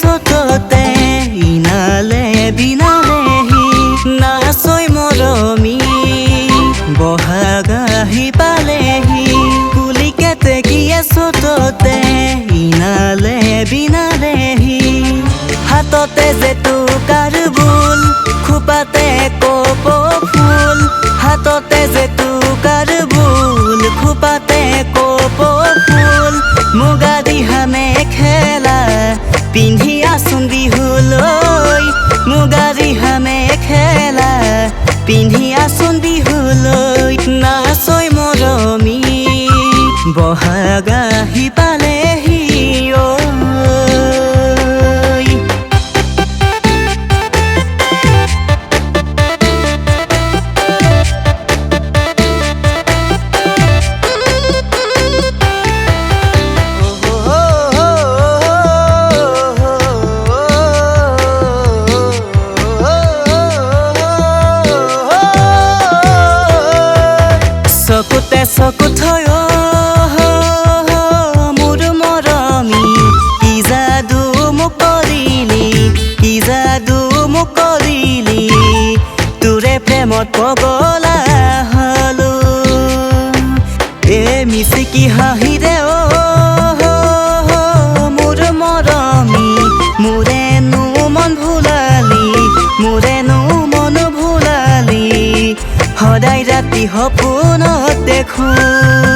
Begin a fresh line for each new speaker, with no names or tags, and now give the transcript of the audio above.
চততে ইনালে বিনালেহি নাচৈ মৰমী বহাগ আহি পালেহি কুলি কেতেকীয়ে চততে ইনালে বিনালেহি হাততে জেতুকাৰ বুল খোপাতে কপৌ ফুল হাততে জেতুকাৰ বুল খোপাতে কপৌ ফুল মুগা দিহা মেখেলা পিন্ধি আছোন বিহুলৈ মুগা দিহা মেখেলা পিন্ধি আছোন বিহুলৈ নাচৈ মৰমী বহাগ আহি পালেহি চকুতে চকু থৈ মোৰ মৰমী কি যাদু মোক কৰিলি তোৰে প্ৰেমত পগলা হলো এ মিচিকি হাঁহিৰে মোৰ মৰমী মোৰেনো মন ভুলালি সদায় ৰাতি সপোনত দেখোঁ